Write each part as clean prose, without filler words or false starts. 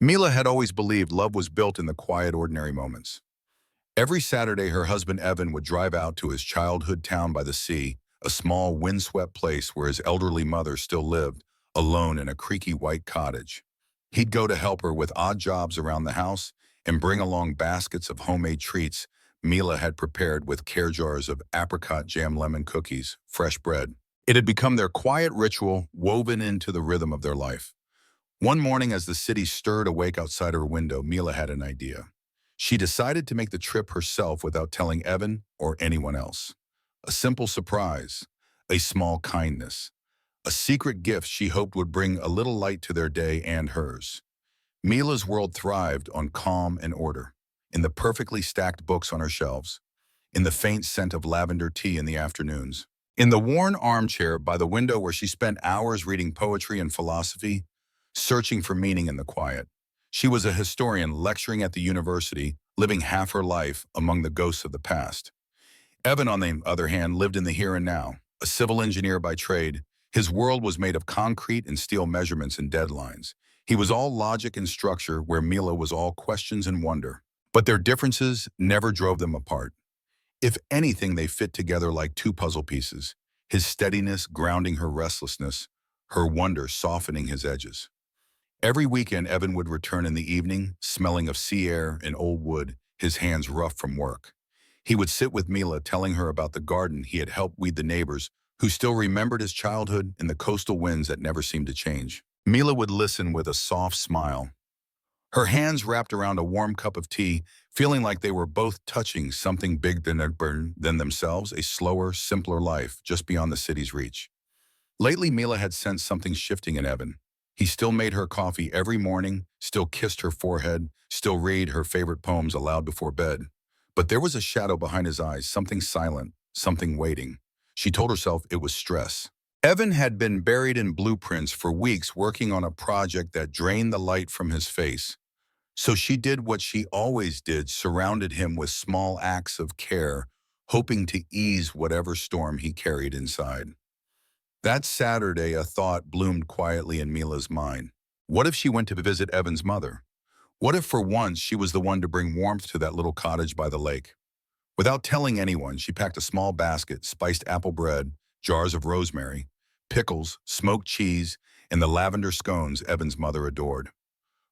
Mila had always believed love was built in the quiet, ordinary moments. Every Saturday, her husband Evan would drive out to his childhood town by the sea, a small, windswept place where his elderly mother still lived, alone in a creaky white cottage. He'd go to help her with odd jobs around the house and bring along baskets of homemade treats Mila had prepared with care jars of apricot jam lemon cookies, fresh bread. It had become their quiet ritual woven into the rhythm of their life. One morning, as the city stirred awake outside her window, Mila had an idea. She decided to make the trip herself without telling Evan or anyone else. A simple surprise, a small kindness, a secret gift she hoped would bring a little light to their day and hers. Mila's world thrived on calm and order, in the perfectly stacked books on her shelves, in the faint scent of lavender tea in the afternoons, in the worn armchair by the window where she spent hours reading poetry and philosophy, searching for meaning in the quiet. She was a historian lecturing at the university, living half her life among the ghosts of the past. Evan, on the other hand, lived in the here and now. A civil engineer by trade, his world was made of concrete and steel measurements and deadlines. He was all logic and structure, where Mila was all questions and wonder. But their differences never drove them apart. If anything, they fit together like two puzzle pieces, his steadiness grounding her restlessness, her wonder softening his edges. Every weekend, Evan would return in the evening, smelling of sea air and old wood, his hands rough from work. He would sit with Mila, telling her about the garden he had helped weed, the neighbors who still remembered his childhood, and the coastal winds that never seemed to change. Mila would listen with a soft smile, her hands wrapped around a warm cup of tea, feeling like they were both touching something than themselves, a slower, simpler life just beyond the city's reach. Lately, Mila had sensed something shifting in Evan. He still made her coffee every morning, still kissed her forehead, still read her favorite poems aloud before bed. But there was a shadow behind his eyes, something silent, something waiting. She told herself it was stress. Evan had been buried in blueprints for weeks, working on a project that drained the light from his face. So she did what she always did, surrounded him with small acts of care, hoping to ease whatever storm he carried inside. That Saturday, a thought bloomed quietly in Mila's mind. What if she went to visit Evan's mother? What if for once she was the one to bring warmth to that little cottage by the lake? Without telling anyone, she packed a small basket, spiced apple bread, jars of rosemary, pickles, smoked cheese, and the lavender scones Evan's mother adored.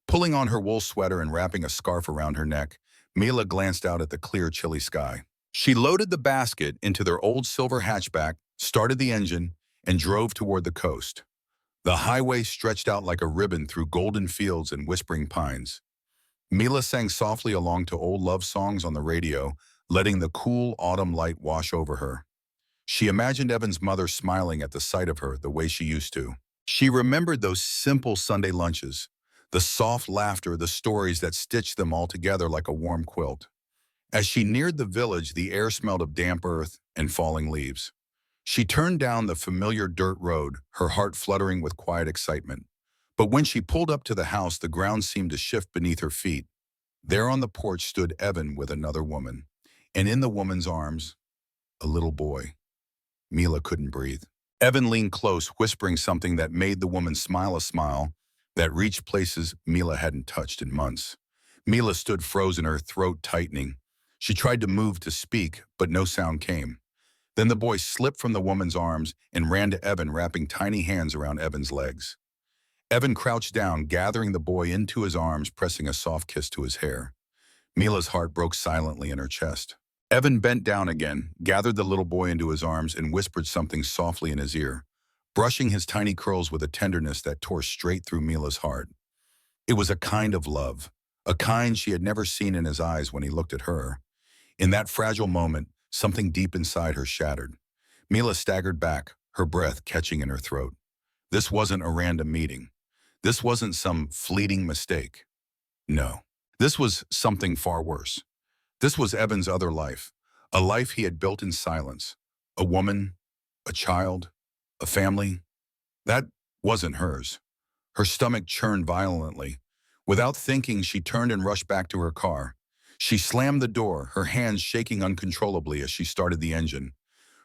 Pulling on her wool sweater and wrapping a scarf around her neck, Mila glanced out at the clear, chilly sky. She loaded the basket into their old silver hatchback, started the engine, and drove toward the coast. The highway stretched out like a ribbon through golden fields and whispering pines. Mila sang softly along to old love songs on the radio, letting the cool autumn light wash over her. She imagined Evan's mother smiling at the sight of her the way she used to. She remembered those simple Sunday lunches, the soft laughter, the stories that stitched them all together like a warm quilt. As she neared the village, the air smelled of damp earth and falling leaves. She turned down the familiar dirt road, her heart fluttering with quiet excitement. But when she pulled up to the house, the ground seemed to shift beneath her feet. There on the porch stood Evan with another woman, and in the woman's arms, a little boy. Mila couldn't breathe. Evan leaned close, whispering something that made the woman smile, a smile that reached places Mila hadn't touched in months. Mila stood frozen, her throat tightening. She tried to move to speak, but no sound came. Then the boy slipped from the woman's arms and ran to Evan, wrapping tiny hands around Evan's legs. Evan crouched down, gathering the boy into his arms, pressing a soft kiss to his hair. Mila's heart broke silently in her chest. Evan bent down again, gathered the little boy into his arms, and whispered something softly in his ear, brushing his tiny curls with a tenderness that tore straight through Mila's heart. It was a kind of love, a kind she had never seen in his eyes when he looked at her. In that fragile moment, something deep inside her shattered. Mila staggered back, her breath catching in her throat. This wasn't a random meeting. This wasn't some fleeting mistake. No, this was something far worse. This was Evan's other life, a life he had built in silence. A woman, a child, a family. That wasn't hers. Her stomach churned violently. Without thinking, she turned and rushed back to her car. She slammed the door, her hands shaking uncontrollably as she started the engine.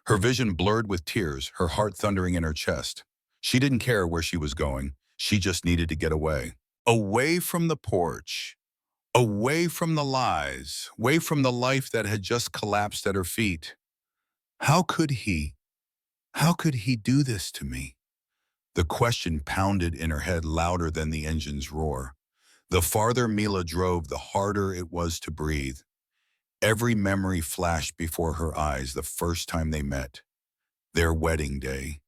Her vision blurred with tears, her heart thundering in her chest. She didn't care where she was going. She just needed to get away. Away from the porch, away from the lies, away from the life that had just collapsed at her feet. How could he? How could he do this to me? The question pounded in her head louder than the engine's roar. The farther Mila drove, the harder it was to breathe. Every memory flashed before her eyes the first time they met. Their wedding day.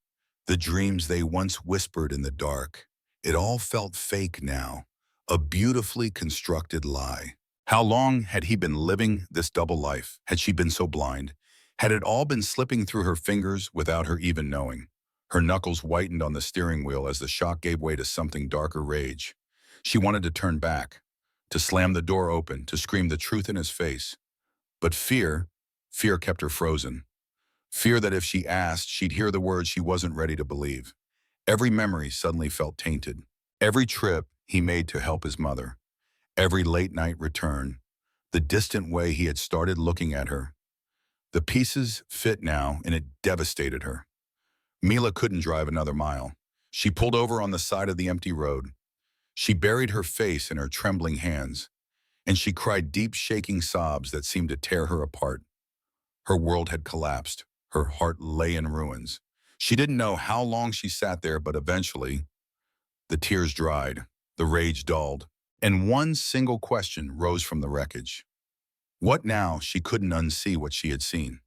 The dreams they once whispered in the dark. It all felt fake now. A beautifully constructed lie. How long had he been living this double life? Had she been so blind? Had it all been slipping through her fingers without her even knowing? Her knuckles whitened on the steering wheel as the shock gave way to something darker rage. She wanted to turn back, to slam the door open, to scream the truth in his face. But fear kept her frozen. Fear that if she asked, she'd hear the words she wasn't ready to believe. Every memory suddenly felt tainted. Every trip he made to help his mother. Every late-night return. The distant way he had started looking at her. The pieces fit now, and it devastated her. Mila couldn't drive another mile. She pulled over on the side of the empty road. She buried her face in her trembling hands, and she cried deep, shaking sobs that seemed to tear her apart. Her world had collapsed. Her heart lay in ruins. She didn't know how long she sat there, but eventually, the tears dried, the rage dulled, and one single question rose from the wreckage. What now? She couldn't unsee what she had seen.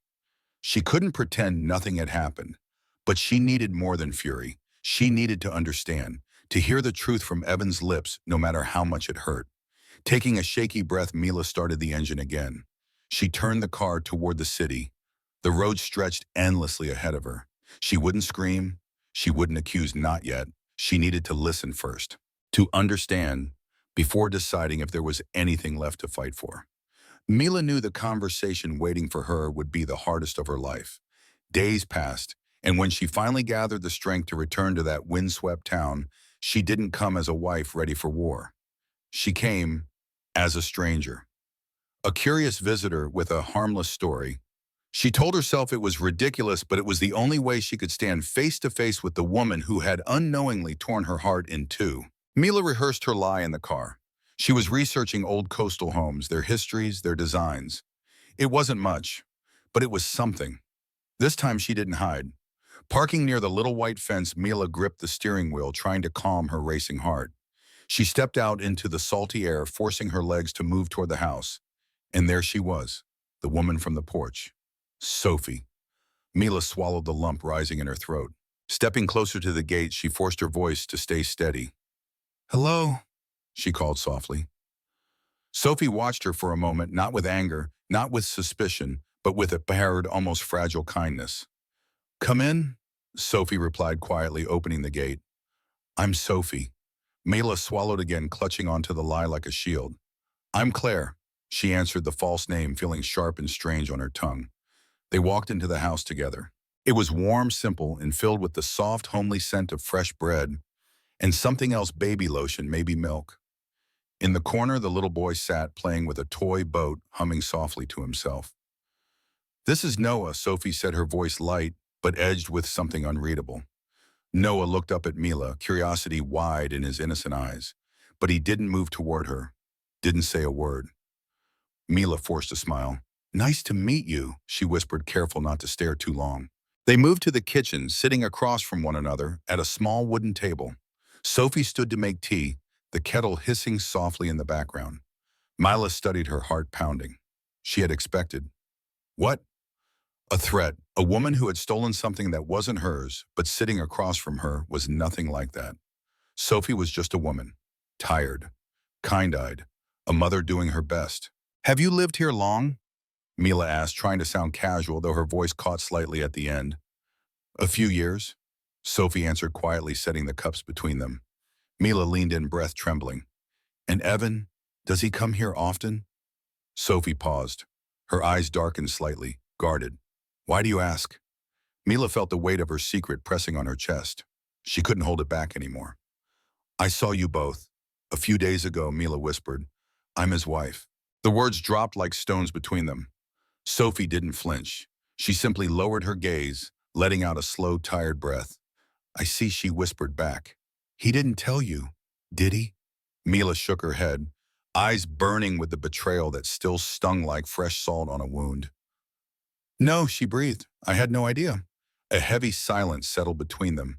She couldn't pretend nothing had happened, but she needed more than fury. She needed to understand, to hear the truth from Evan's lips, no matter how much it hurt. Taking a shaky breath, Mila started the engine again. She turned the car toward the city. The road stretched endlessly ahead of her. She wouldn't scream. She wouldn't accuse, not yet. She needed to listen first, to understand, before deciding if there was anything left to fight for. Mila knew the conversation waiting for her would be the hardest of her life. Days passed, and when she finally gathered the strength to return to that windswept town, she didn't come as a wife ready for war. She came as a stranger, a curious visitor with a harmless story. She told herself it was ridiculous, but it was the only way she could stand face to face with the woman who had unknowingly torn her heart in two. Mila rehearsed her lie in the car. She was researching old coastal homes, their histories, their designs. It wasn't much, but it was something. This time she didn't hide. Parking near the little white fence, Mila gripped the steering wheel, trying to calm her racing heart. She stepped out into the salty air, forcing her legs to move toward the house. And there she was, the woman from the porch. Sophie. Mila swallowed the lump rising in her throat. Stepping closer to the gate, she forced her voice to stay steady. "Hello," she called softly. Sophie watched her for a moment, not with anger, not with suspicion, but with a bared, almost fragile kindness. "Come in," Sophie replied quietly, opening the gate. "I'm Sophie." Mila swallowed again, clutching onto the lie like a shield. "I'm Claire," she answered, the false name feeling sharp and strange on her tongue. They walked into the house together. It was warm, simple, and filled with the soft, homely scent of fresh bread and something else, baby lotion, maybe milk. In the corner, the little boy sat, playing with a toy boat, humming softly to himself. "This is Noah," Sophie said, her voice light, but edged with something unreadable. Noah looked up at Mila, curiosity wide in his innocent eyes, but he didn't move toward her, didn't say a word. Mila forced a smile. "Nice to meet you," she whispered, careful not to stare too long. They moved to the kitchen, sitting across from one another at a small wooden table. Sophie stood to make tea, the kettle hissing softly in the background. Mila studied her, heart pounding. She had expected. What? A threat. A woman who had stolen something that wasn't hers, but sitting across from her was nothing like that. Sophie was just a woman. Tired. Kind-eyed. A mother doing her best. "Have you lived here long?" Mila asked, trying to sound casual, though her voice caught slightly at the end. "A few years," Sophie answered quietly, setting the cups between them. Mila leaned in, breath trembling. "And Evan, does he come here often?" Sophie paused. Her eyes darkened slightly, guarded. "Why do you ask?" Mila felt the weight of her secret pressing on her chest. She couldn't hold it back anymore. "I saw you both. A few days ago," Mila whispered. "I'm his wife." The words dropped like stones between them. Sophie didn't flinch. She simply lowered her gaze, letting out a slow, tired breath. "I see," she whispered back. "He didn't tell you, did he?" Mila shook her head, eyes burning with the betrayal that still stung like fresh salt on a wound. No, she breathed. I had no idea. A heavy silence settled between them.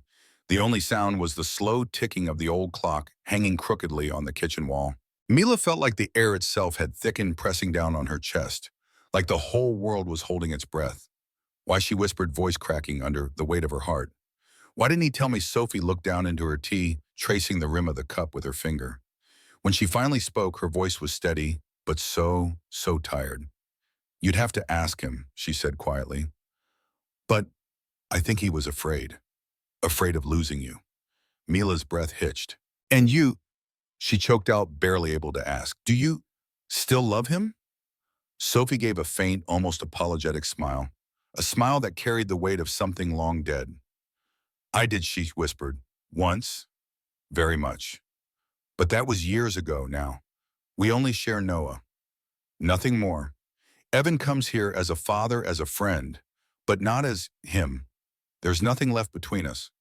The only sound was the slow ticking of the old clock hanging crookedly on the kitchen wall. Mila felt like the air itself had thickened, pressing down on her chest, like the whole world was holding its breath. Why, she whispered, voice cracking under the weight of her heart. Why didn't he tell me? Sophie looked down into her tea, tracing the rim of the cup with her finger. When she finally spoke, her voice was steady, but so tired. You'd have to ask him, she said quietly. But I think he was afraid of losing you. Mila's breath hitched. And you, she choked out, barely able to ask, do you still love him? Sophie gave a faint, almost apologetic smile, a smile that carried the weight of something long dead. I did, she whispered. Once, very much. But that was years ago now. We only share Noah. Nothing more. Evan comes here as a father, as a friend, but not as him. There's nothing left between us.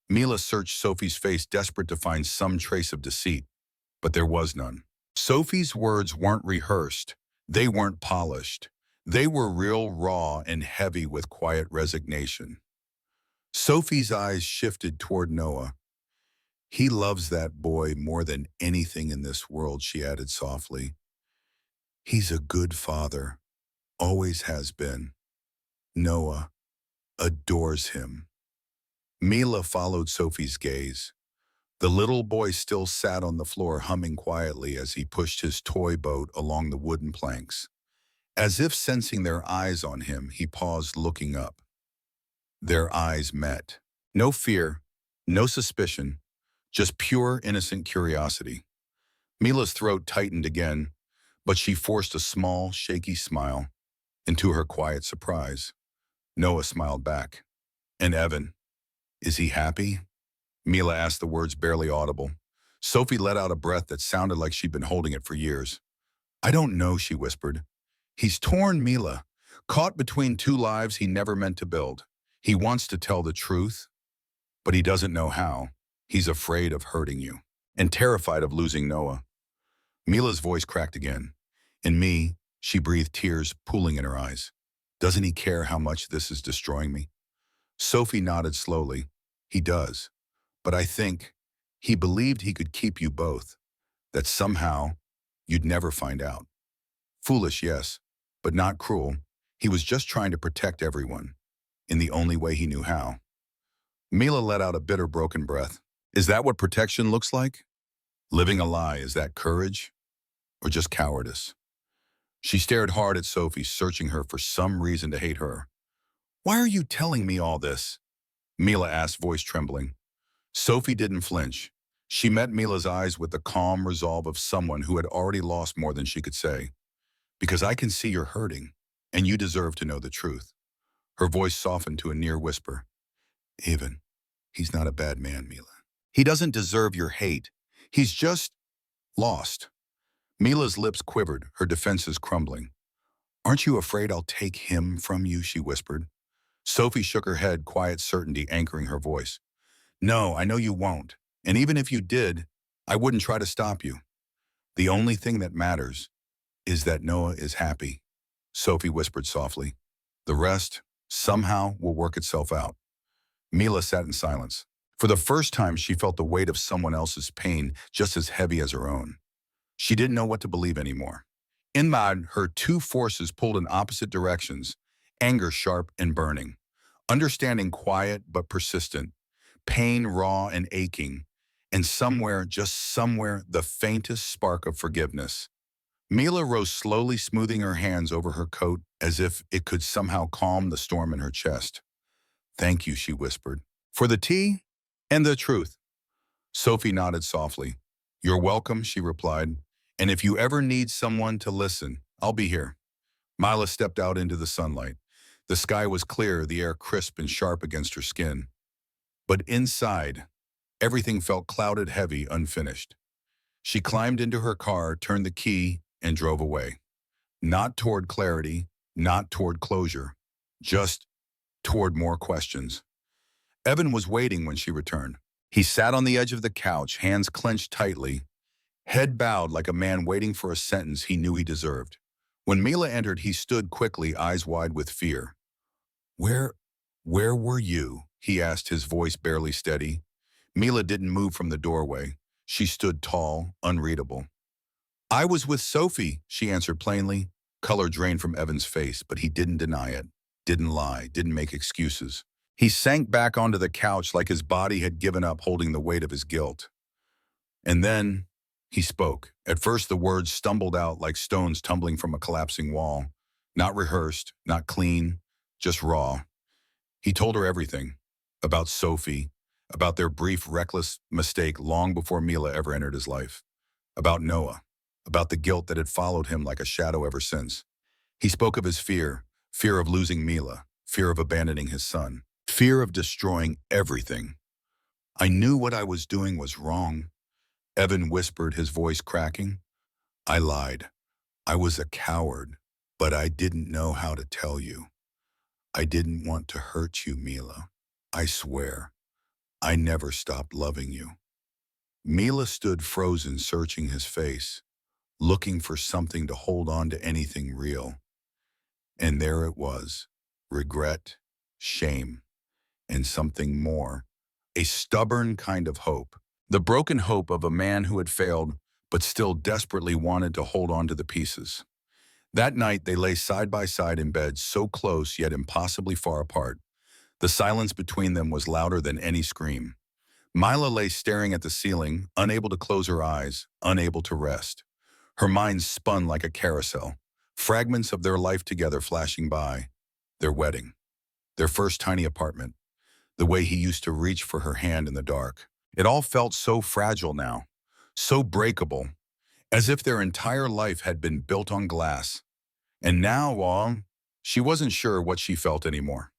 Mila searched Sophie's face, desperate to find some trace of deceit, but there was none. Sophie's words weren't rehearsed. They weren't polished. They were real, raw, and heavy with quiet resignation. Sophie's eyes shifted toward Noah. He loves that boy more than anything in this world, she added softly. He's a good father, always has been. Noah adores him. Mila followed Sophie's gaze. The little boy still sat on the floor, humming quietly as he pushed his toy boat along the wooden planks. As if sensing their eyes on him, he paused, looking up. Their eyes met. No fear, no suspicion, just pure, innocent curiosity. Mila's throat tightened again, but she forced a small, shaky smile into her quiet surprise. Noah smiled back. And Evan, is he happy? Mila asked, the words barely audible. Sophie let out a breath that sounded like she'd been holding it for years. I don't know, she whispered. He's torn, Mila, caught between two lives he never meant to build. He wants to tell the truth, but he doesn't know how. He's afraid of hurting you and terrified of losing Noah. Mila's voice cracked again. And me, she breathed, tears pooling in her eyes. Doesn't he care how much this is destroying me? Sophie nodded slowly. He does. But I think he believed he could keep you both, that somehow you'd never find out. Foolish, yes, but not cruel. He was just trying to protect everyone, in the only way he knew how. Mila let out a bitter, broken breath. Is that what protection looks like? Living a lie, is that courage? Or just cowardice? She stared hard at Sophie, searching her for some reason to hate her. Why are you telling me all this? Mila asked, voice trembling. Sophie didn't flinch. She met Mila's eyes with the calm resolve of someone who had already lost more than she could say. Because I can see you're hurting, and you deserve to know the truth. Her voice softened to a near whisper. Evan, he's not a bad man, Mila. He doesn't deserve your hate. He's just lost. Mila's lips quivered, her defenses crumbling. Aren't you afraid I'll take him from you, she whispered. Sophie shook her head, quiet certainty anchoring her voice. No, I know you won't. And even if you did, I wouldn't try to stop you. The only thing that matters is that Noah is happy, Sophie whispered softly. The rest, somehow, will work itself out. Mila sat in silence. For the first time, she felt the weight of someone else's pain just as heavy as her own. She didn't know what to believe anymore. In mind, her two forces pulled in opposite directions, anger sharp and burning, understanding quiet but persistent, pain raw and aching, and somewhere, just somewhere, the faintest spark of forgiveness. Mila rose slowly, smoothing her hands over her coat as if it could somehow calm the storm in her chest. Thank you, she whispered. For the tea and the truth. Sophie nodded softly. You're welcome, she replied. And if you ever need someone to listen, I'll be here. Mila stepped out into the sunlight. The sky was clear, the air crisp and sharp against her skin. But inside, everything felt clouded, heavy, unfinished. She climbed into her car, turned the key, and drove away. Not toward clarity, not toward closure, just toward more questions. Evan was waiting when she returned. He sat on the edge of the couch, hands clenched tightly, head bowed like a man waiting for a sentence he knew he deserved. When Mila entered, he stood quickly, eyes wide with fear. Where, where were you? He asked, his voice barely steady. Mila didn't move from the doorway. She stood tall, unreadable. I was with Sophie, she answered plainly. Color drained from Evan's face, but he didn't deny it, didn't lie, didn't make excuses. He sank back onto the couch like his body had given up holding the weight of his guilt. And then he spoke. At first, the words stumbled out like stones tumbling from a collapsing wall. Not rehearsed, not clean, just raw. He told her everything. About Sophie, about their brief, reckless mistake long before Mila ever entered his life. About Noah, about the guilt that had followed him like a shadow ever since. He spoke of his fear, fear of losing Mila, fear of abandoning his son, fear of destroying everything. I knew what I was doing was wrong, Evan whispered, his voice cracking. I lied. I was a coward, but I didn't know how to tell you. I didn't want to hurt you, Mila. I swear, I never stopped loving you. Mila stood frozen, searching his face, looking for something to hold on to, anything real. And there it was, regret, shame, and something more, a stubborn kind of hope. The broken hope of a man who had failed, but still desperately wanted to hold on to the pieces. That night, they lay side by side in bed, so close yet impossibly far apart. The silence between them was louder than any scream. Mila lay staring at the ceiling, unable to close her eyes, unable to rest. Her mind spun like a carousel, fragments of their life together flashing by. Their wedding, their first tiny apartment, the way he used to reach for her hand in the dark. It all felt so fragile now, so breakable, as if their entire life had been built on glass. And now, well, she wasn't sure what she felt anymore.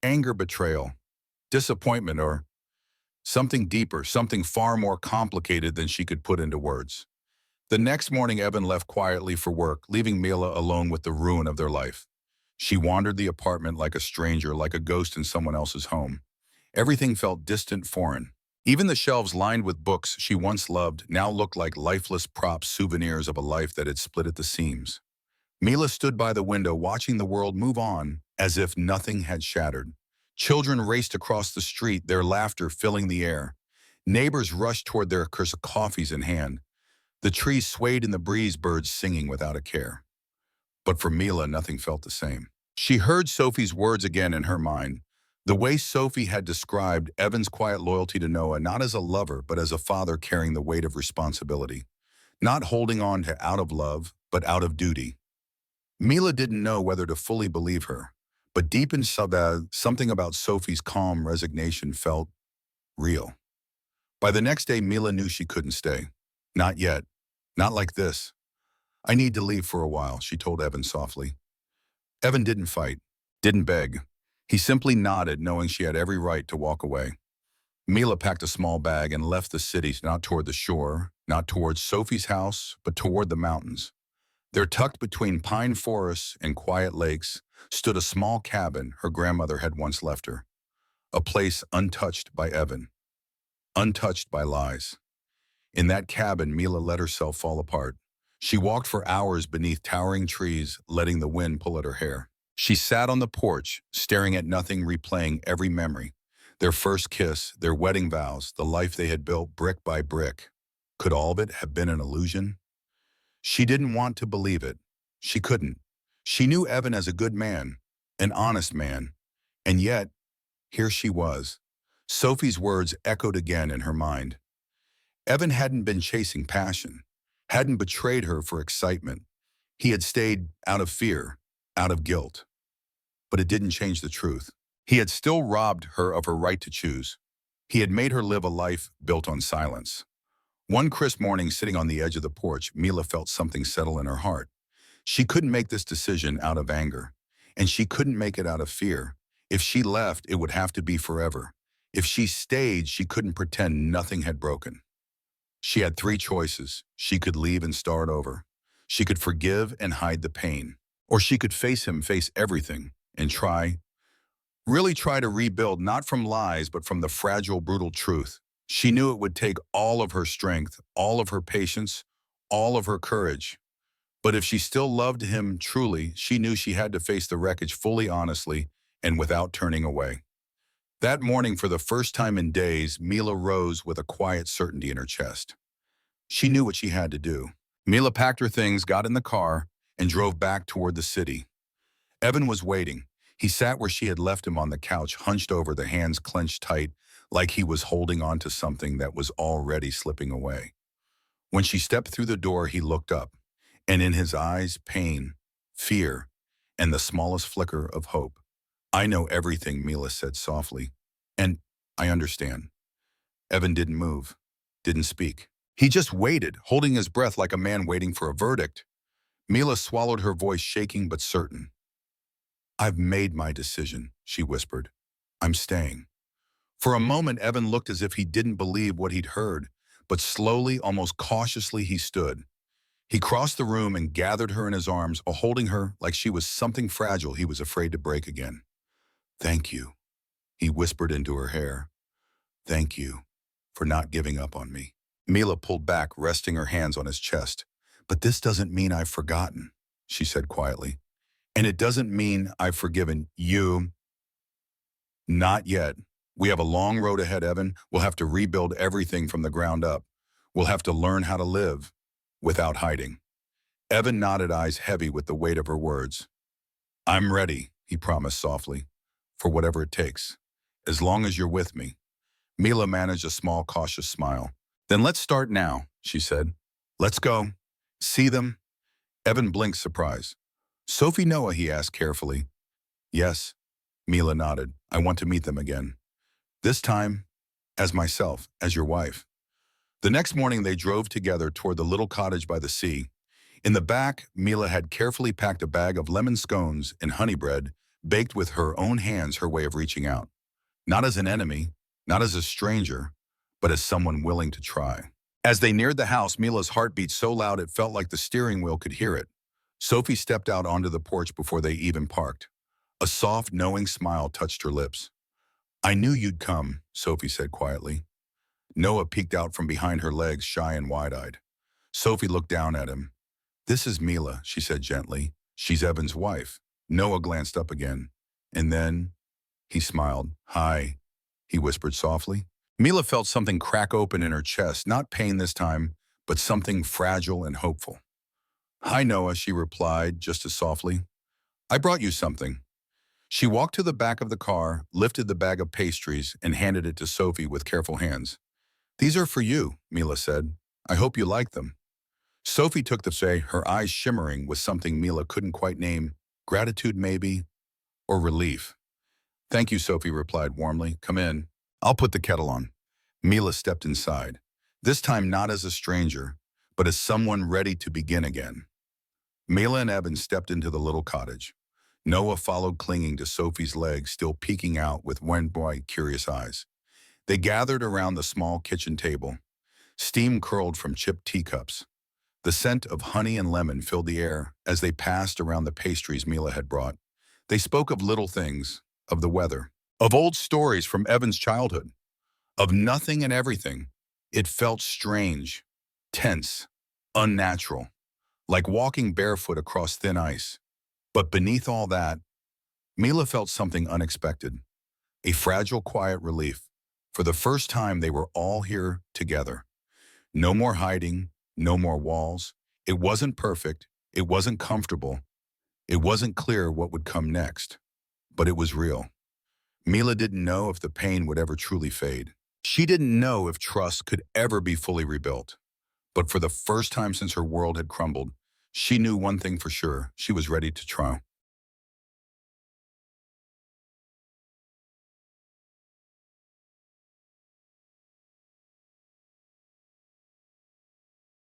Anger, betrayal, disappointment, or something deeper, something far more complicated than she could put into words. The next morning, Evan left quietly for work, leaving Mila alone with the ruin of their life. She wandered the apartment like a stranger, like a ghost in someone else's home. Everything felt distant, foreign. Even the shelves lined with books she once loved now looked like lifeless props, souvenirs of a life that had split at the seams. Mila stood by the window, watching the world move on as if nothing had shattered. Children raced across the street, their laughter filling the air. Neighbors rushed toward their coffees in hand. The trees swayed in the breeze, birds singing without a care. But for Mila, nothing felt the same. She heard Sophie's words again in her mind. The way Sophie had described Evan's quiet loyalty to Noah, not as a lover, but as a father carrying the weight of responsibility. Not holding on to out of love, but out of duty. Mila didn't know whether to fully believe her, but deep inside, something about Sophie's calm resignation felt real. By the next day, Mila knew she couldn't stay. Not yet. Not like this. I need to leave for a while, she told Evan softly. Evan didn't fight, didn't beg. He simply nodded, knowing she had every right to walk away. Mila packed a small bag and left the city, not toward the shore, not towards Sophie's house, but toward the mountains. There, tucked between pine forests and quiet lakes, stood a small cabin her grandmother had once left her. A place untouched by Evan, untouched by lies. In that cabin, Mila let herself fall apart. She walked for hours beneath towering trees, letting the wind pull at her hair. She sat on the porch, staring at nothing, replaying every memory. Their first kiss, their wedding vows, the life they had built brick by brick. Could all of it have been an illusion? She didn't want to believe it. She couldn't. She knew Evan as a good man, an honest man. And yet, here she was. Sophie's words echoed again in her mind. Evan hadn't been chasing passion, hadn't betrayed her for excitement. He had stayed out of fear, out of guilt. But it didn't change the truth. He had still robbed her of her right to choose. He had made her live a life built on silence. One crisp morning, sitting on the edge of the porch, Mila felt something settle in her heart. She couldn't make this decision out of anger, and she couldn't make it out of fear. If she left, it would have to be forever. If she stayed, she couldn't pretend nothing had broken. She had three choices. She could leave and start over. She could forgive and hide the pain. Or she could face him, face everything, and really try to rebuild, not from lies, but from the fragile, brutal truth. She knew it would take all of her strength, all of her patience, all of her courage. But if she still loved him truly, she knew she had to face the wreckage fully honestly and without turning away. That morning, for the first time in days, Mila rose with a quiet certainty in her chest. She knew what she had to do. Mila packed her things, got in the car, and drove back toward the city. Evan was waiting. He sat where she had left him on the couch, hunched over, the hands clenched tight, like he was holding on to something that was already slipping away. When she stepped through the door, he looked up, and in his eyes, pain, fear, and the smallest flicker of hope. "I know everything," Mila said softly. "And I understand." Evan didn't move, didn't speak. He just waited, holding his breath like a man waiting for a verdict. Mila swallowed, her voice shaking but certain. "I've made my decision," she whispered. "I'm staying." For a moment, Evan looked as if he didn't believe what he'd heard, but slowly, almost cautiously, he stood. He crossed the room and gathered her in his arms, holding her like she was something fragile he was afraid to break again. "Thank you," he whispered into her hair. "Thank you for not giving up on me." Mila pulled back, resting her hands on his chest. "But this doesn't mean I've forgotten," she said quietly. "And it doesn't mean I've forgiven you. Not yet. We have a long road ahead, Evan. We'll have to rebuild everything from the ground up. We'll have to learn how to live without hiding." Evan nodded, eyes heavy with the weight of her words. "I'm ready," he promised softly, "for whatever it takes, as long as you're with me." Mila managed a small, cautious smile. "Then let's start now," she said. "Let's go. See them?" Evan blinked, surprise. "Sophie, Noah?" he asked carefully. "Yes," Mila nodded. "I want to meet them again. This time, as myself, as your wife." The next morning, they drove together toward the little cottage by the sea. In the back, Mila had carefully packed a bag of lemon scones and honey bread, baked with her own hands, her way of reaching out. Not as an enemy, not as a stranger, but as someone willing to try. As they neared the house, Mila's heart beat so loud it felt like the steering wheel could hear it. Sophie stepped out onto the porch before they even parked. A soft, knowing smile touched her lips. "I knew you'd come," Sophie said quietly. Noah peeked out from behind her legs, shy and wide-eyed. Sophie looked down at him. "This is Mila," she said gently. "She's Evan's wife." Noah glanced up again. And then he smiled. "Hi," he whispered softly. Mila felt something crack open in her chest, not pain this time, but something fragile and hopeful. "Hi, Noah," she replied just as softly. "I brought you something." She walked to the back of the car, lifted the bag of pastries, and handed it to Sophie with careful hands. "These are for you," Mila said. "I hope you like them." Sophie took the tray, her eyes shimmering with something Mila couldn't quite name. Gratitude, maybe, or relief. "Thank you," Sophie replied warmly. "Come in. I'll put the kettle on." Mila stepped inside, this time not as a stranger, but as someone ready to begin again. Mila and Evan stepped into the little cottage. Noah followed, clinging to Sophie's legs, still peeking out with wide, curious eyes. They gathered around the small kitchen table. Steam curled from chipped teacups. The scent of honey and lemon filled the air as they passed around the pastries Mila had brought. They spoke of little things, of the weather, of old stories from Evan's childhood, of nothing and everything. It felt strange, tense, unnatural, like walking barefoot across thin ice. But beneath all that, Mila felt something unexpected, a fragile, quiet relief. For the first time, they were all here together. No more hiding, no more walls. It wasn't perfect, it wasn't comfortable, it wasn't clear what would come next, but it was real. Mila didn't know if the pain would ever truly fade. She didn't know if trust could ever be fully rebuilt. But for the first time since her world had crumbled, she knew one thing for sure: she was ready to try.